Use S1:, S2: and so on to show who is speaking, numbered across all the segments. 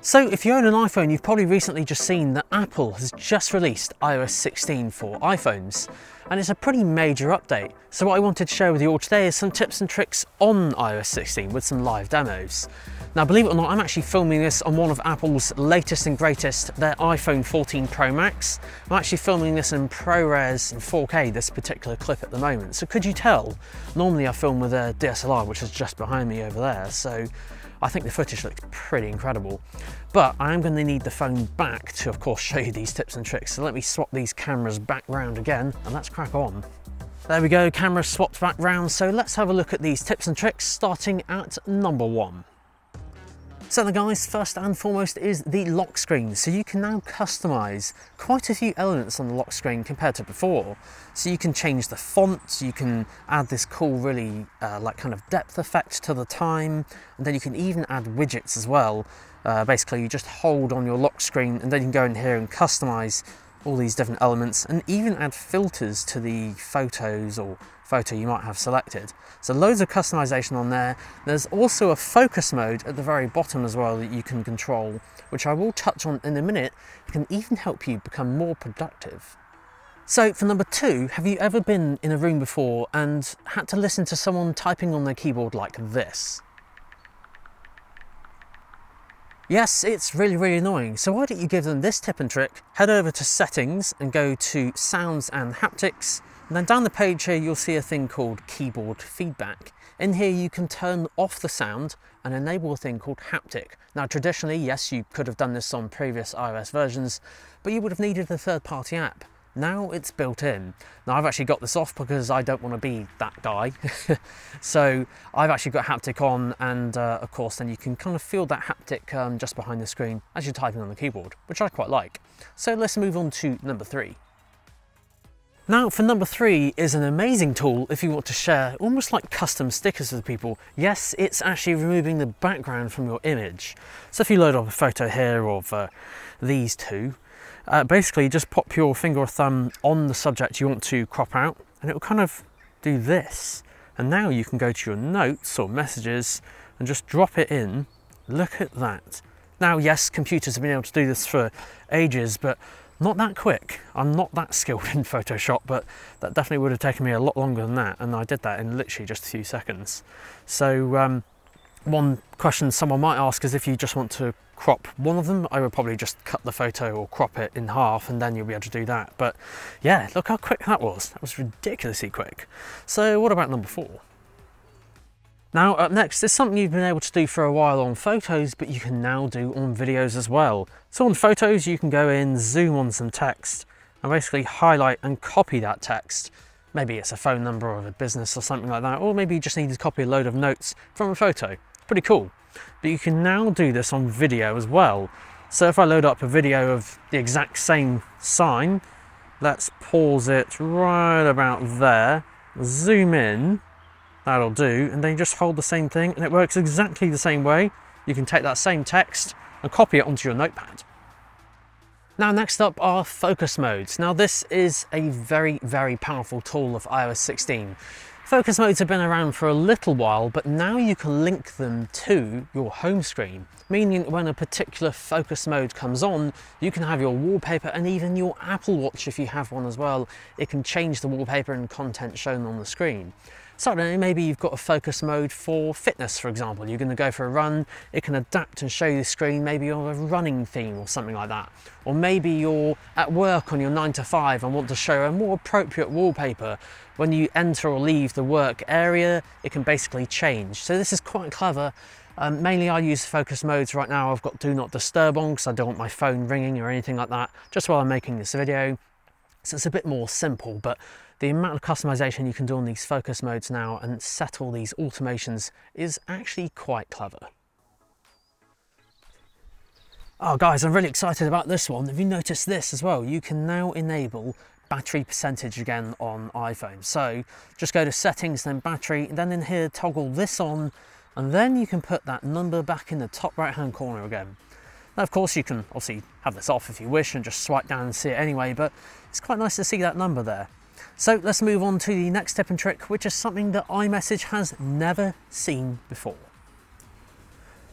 S1: So if you own an iPhone, you've probably recently just seen that Apple has just released iOS 16 for iPhones, and it's a pretty major update. So what I wanted to share with you all today is some tips and tricks on iOS 16 with some live demos. Now, believe it or not, I'm actually filming this on one of Apple's latest and greatest, their iPhone 14 Pro Max. I'm actually filming this in ProRes in 4K, this particular clip at the moment. So could you tell? Normally I film with a DSLR, which is just behind me over there. So I think the footage looks pretty incredible, but I am going to need the phone back to, of course, show you these tips and tricks. So let me swap these cameras back round again and let's crack on. There we go, camera swapped back round. So let's have a look at these tips and tricks, starting at number 1. So then guys, first and foremost is the lock screen. So you can now customize quite a few elements on the lock screen compared to before. So you can change the font, you can add this cool really like kind of depth effect to the time, and then you can even add widgets as well. Basically you just hold on your lock screen and then you can go in here and customize all these different elements and even add filters to the photos or photo you might have selected. So loads of customization on there. There's also a focus mode at the very bottom as well that you can control, which I will touch on in a minute. It can even help you become more productive. So for number 2, have you ever been in a room before and had to listen to someone typing on their keyboard like this? Yes, it's really annoying. So why don't you give them this tip and trick? Head over to settings and go to sounds and haptics. And then down the page here, you'll see a thing called keyboard feedback. In here, you can turn off the sound and enable a thing called haptic. Now, traditionally, yes, you could have done this on previous iOS versions, but you would have needed a third-party app. Now it's built in. Now I've actually got this off because I don't want to be that guy. So I've actually got haptic on, and of course then you can kind of feel that haptic just behind the screen as you're typing on the keyboard, which I quite like. So let's move on to number 3. Now for number 3 is an amazing tool if you want to share almost like custom stickers with people. Yes, it's actually removing the background from your image. So if you load up a photo here of these two, basically just pop your finger or thumb on the subject you want to crop out and it will kind of do this. And now you can go to your notes or messages and just drop it in. Look at that. Now yes, computers have been able to do this for ages, but not that quick. I'm not that skilled in Photoshop, but that definitely would have taken me a lot longer than that, and I did that in literally just a few seconds. So one question someone might ask is if you just want to crop one of them, I would probably just cut the photo or crop it in half and then you'll be able to do that. But yeah, look how quick that was. That was ridiculously quick. So what about number 4? Now up next is something you've been able to do for a while on photos, but you can now do on videos as well. So on photos, you can go in, zoom on some text and basically highlight and copy that text. Maybe it's a phone number of a business or something like that, or maybe you just need to copy a load of notes from a photo. Pretty cool. But you can now do this on video as well. So if I load up a video of the exact same sign, let's pause it right about there, zoom in, that'll do, and then you just hold the same thing and it works exactly the same way. You can take that same text and copy it onto your notepad. Now next up are focus modes. Now this is a very powerful tool of iOS 16. Focus modes have been around for a little while, but now you can link them to your home screen, meaning when a particular focus mode comes on, you can have your wallpaper and even your Apple Watch, if you have one as well. It can change the wallpaper and content shown on the screen. So I don't know, maybe you've got a focus mode for fitness, for example. You're going to go for a run, it can adapt and show you the screen, maybe on a running theme or something like that. Or maybe you're at work on your 9 to 5 and want to show a more appropriate wallpaper. When you enter or leave the work area, it can basically change. So this is quite clever. Mainly I use focus modes right now. I've got Do Not Disturb on because I don't want my phone ringing or anything like that, just while I'm making this video. So it's a bit more simple, but the amount of customization you can do on these focus modes now and set all these automations is actually quite clever. Oh guys, I'm really excited about this one. Have you noticed this as well? You can now enable battery percentage again on iPhone. So just go to settings, then battery, and then in here toggle this on, and then you can put that number back in the top right hand corner again. Now of course you can obviously have this off if you wish and just swipe down and see it anyway, but it's quite nice to see that number there. So let's move on to the next tip and trick, which is something that iMessage has never seen before.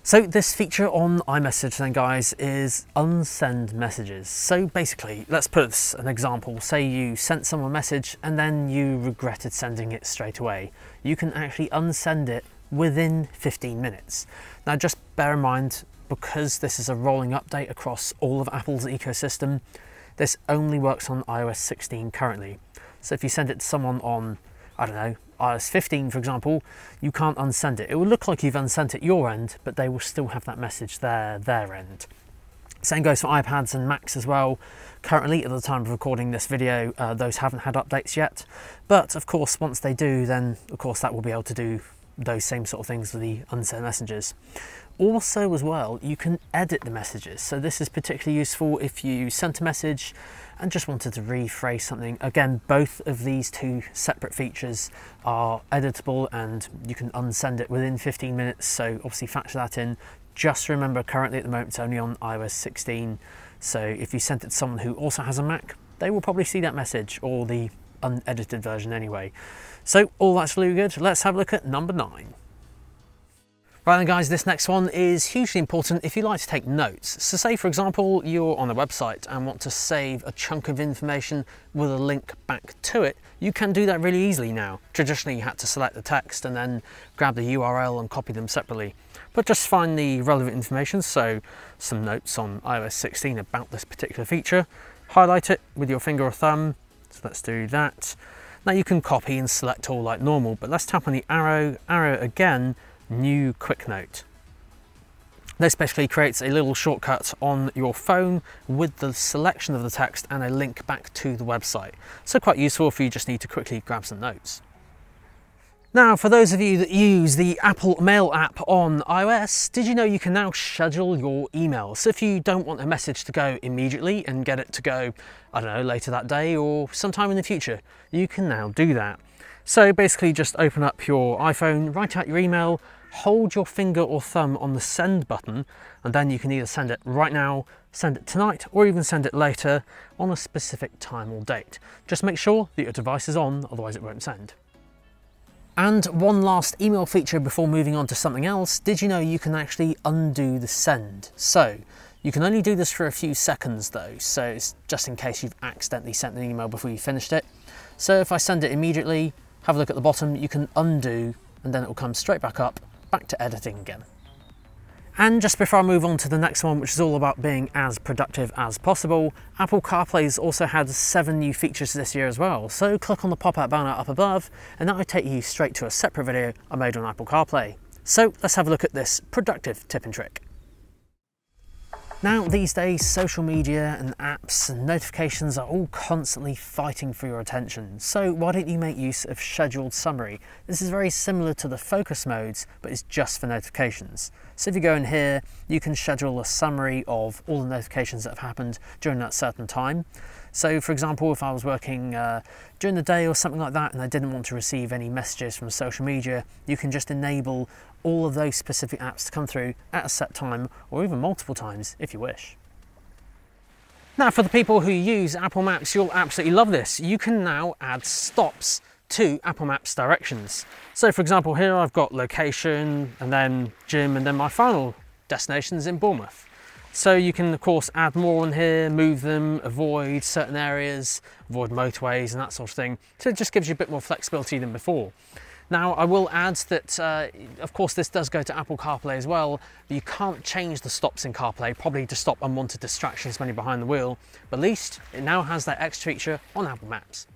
S1: So this feature on iMessage then, guys, is Unsend Messages. So basically, let's put an example. Say you sent someone a message and then you regretted sending it straight away. You can actually unsend it within 15 minutes. Now just bear in mind, because this is a rolling update across all of Apple's ecosystem, this only works on iOS 16 currently. So if you send it to someone on, I don't know, iOS 15, for example, you can't unsend it. It will look like you've unsent it your end, but they will still have that message their end. Same goes for iPads and Macs as well. Currently, at the time of recording this video, those haven't had updates yet. But of course, once they do, then of course that will be able to do those same sort of things with the Unsend Messages. Also as well, you can edit the messages. So this is particularly useful if you sent a message and just wanted to rephrase something. Again, both of these two separate features are editable and you can unsend it within 15 minutes. So obviously factor that in. Just remember, currently at the moment, it's only on iOS 16. So if you sent it to someone who also has a Mac, they will probably see that message, or the unedited version anyway. So all that's really good. Let's have a look at number 9. Right then, guys, this next one is hugely important if you like to take notes. So say, for example, you're on a website and want to save a chunk of information with a link back to it. You can do that really easily now. Traditionally, you had to select the text and then grab the URL and copy them separately. But just find the relevant information, so some notes on iOS 16 about this particular feature, highlight it with your finger or thumb. So let's do that. Now you can copy and select all like normal, but let's tap on the arrow again, new quick note. This basically creates a little shortcut on your phone with the selection of the text and a link back to the website. So quite useful if you just need to quickly grab some notes. Now, for those of you that use the Apple Mail app on iOS, did you know you can now schedule your emails? So if you don't want a message to go immediately and get it to go, I don't know, later that day or sometime in the future, you can now do that. So basically just open up your iPhone, write out your email, hold your finger or thumb on the send button, and then you can either send it right now, send it tonight, or even send it later on a specific time or date. Just make sure that your device is on, otherwise it won't send. And one last email feature before moving on to something else. Did you know you can actually undo the send? So you can only do this for a few seconds though, so it's just in case you've accidentally sent an email before you finished it. So if I send it immediately, have a look at the bottom, you can undo and then it will come straight back up, back to editing again. And just before I move on to the next one, which is all about being as productive as possible, Apple CarPlay's also had 7 new features this year as well. So click on the pop-up banner up above and that will take you straight to a separate video I made on Apple CarPlay. So let's have a look at this productive tip and trick. Now, these days, social media and apps and notifications are all constantly fighting for your attention. So why don't you make use of scheduled summary? This is very similar to the focus modes, but it's just for notifications. So if you go in here, you can schedule a summary of all the notifications that have happened during that certain time. So for example, if I was working during the day or something like that and I didn't want to receive any messages from social media, you can just enable all of those specific apps to come through at a set time or even multiple times if you wish. Now, for the people who use Apple Maps, you'll absolutely love this. You can now add stops to Apple Maps directions. So for example, here I've got location and then gym and then my final destination is in Bournemouth. So you can of course add more on here, move them, avoid certain areas, avoid motorways and that sort of thing. So it just gives you a bit more flexibility than before. Now I will add that of course this does go to Apple CarPlay as well. You can't change the stops in CarPlay, probably to stop unwanted distractions when you're behind the wheel, but at least it now has that extra feature on Apple Maps.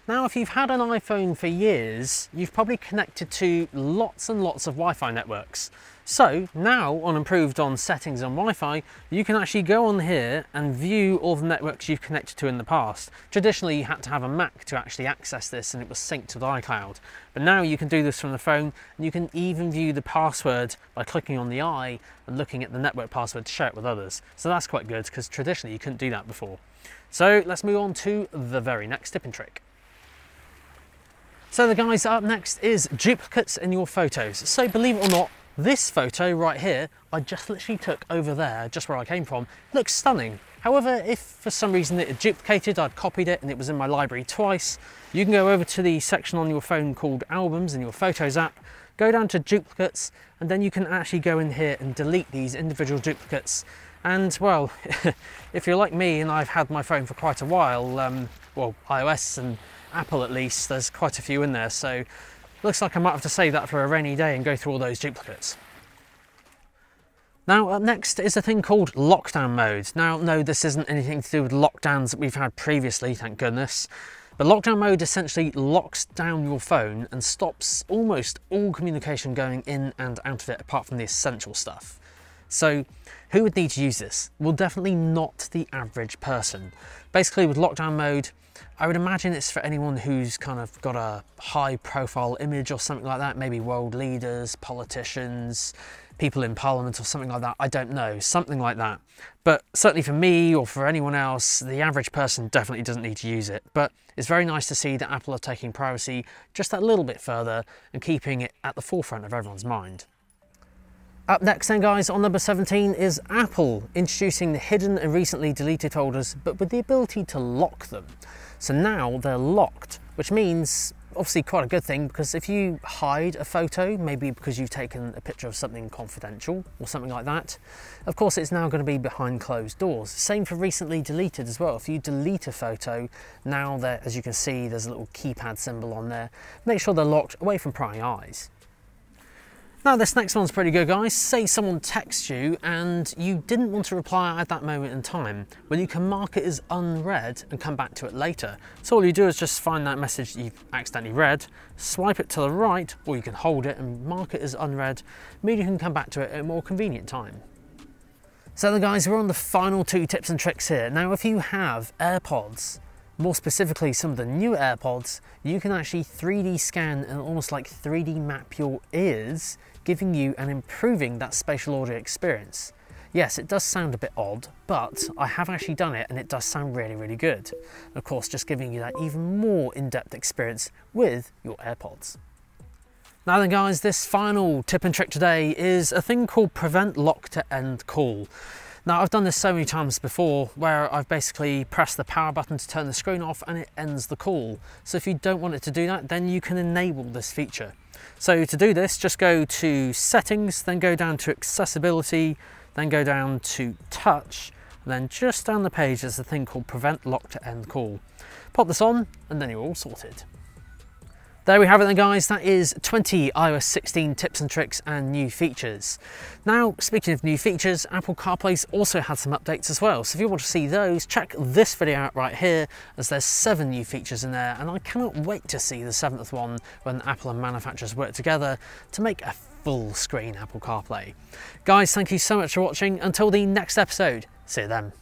S1: Now, if you've had an iPhone for years, you've probably connected to lots and lots of Wi-Fi networks. So now, on Improved on Settings on Wi-Fi, you can actually go on here and view all the networks you've connected to in the past. Traditionally, you had to have a Mac to actually access this and it was synced with iCloud. But now you can do this from the phone, and you can even view the password by clicking on the eye and looking at the network password to share it with others. So that's quite good, because traditionally you couldn't do that before. So let's move on to the very next tip and trick. So the guys, up next is duplicates in your photos. So believe it or not, this photo right here, I just literally took over there, just where I came from. Looks stunning. However, if for some reason it had duplicated, I'd copied it and it was in my library twice, you can go over to the section on your phone called Albums in your Photos app, go down to duplicates, and then you can actually go in here and delete these individual duplicates. And well, if you're like me and I've had my phone for quite a while, well, iOS and Apple at least, there's quite a few in there, so looks like I might have to save that for a rainy day and go through all those duplicates. Now up next is a thing called lockdown mode. Now no, this isn't anything to do with lockdowns that we've had previously, thank goodness. But lockdown mode essentially locks down your phone and stops almost all communication going in and out of it apart from the essential stuff. So who would need to use this? Well, definitely not the average person. Basically with lockdown mode, I would imagine it's for anyone who's kind of got a high profile image or something like that, maybe world leaders, politicians, people in parliament or something like that, I don't know, something like that. But certainly for me or for anyone else, the average person definitely doesn't need to use it. But it's very nice to see that Apple are taking privacy just that little bit further and keeping it at the forefront of everyone's mind. Up next then guys, on number 17 is Apple introducing the hidden and recently deleted folders, but with the ability to lock them. So now they're locked, which means obviously quite a good thing, because if you hide a photo, maybe because you've taken a picture of something confidential or something like that, of course it's now going to be behind closed doors. Same for recently deleted as well. If you delete a photo, now there, as you can see, there's a little keypad symbol on there. Make sure they're locked away from prying eyes. Now this next one's pretty good guys. Say someone texts you and you didn't want to reply at that moment in time. Well, you can mark it as unread and come back to it later. So all you do is just find that message you've accidentally read, swipe it to the right, or you can hold it and mark it as unread, meaning you can come back to it at a more convenient time. So then guys, we're on the final two tips and tricks here. Now if you have AirPods, more specifically some of the new AirPods, you can actually 3D scan and almost like 3D map your ears, giving you and improving that spatial audio experience. Yes, it does sound a bit odd, but I have actually done it and it does sound really, really good. And of course, just giving you that even more in-depth experience with your AirPods. Now then guys, this final tip and trick today is a thing called Prevent Lock to End Call. Now I've done this so many times before where I've basically pressed the power button to turn the screen off and it ends the call. So if you don't want it to do that, then you can enable this feature. So to do this, just go to Settings, then go down to Accessibility, then go down to Touch, and then just down the page there's a thing called Prevent Lock to End Call. Pop this on and then you're all sorted. There we have it then guys, that is 20 iOS 16 tips and tricks and new features. Now, speaking of new features, Apple CarPlay's also had some updates as well. So if you want to see those, check this video out right here, as there's 7 new features in there, and I cannot wait to see the 7th one when Apple and manufacturers work together to make a full screen Apple CarPlay. Guys, thank you so much for watching. Until the next episode, see you then.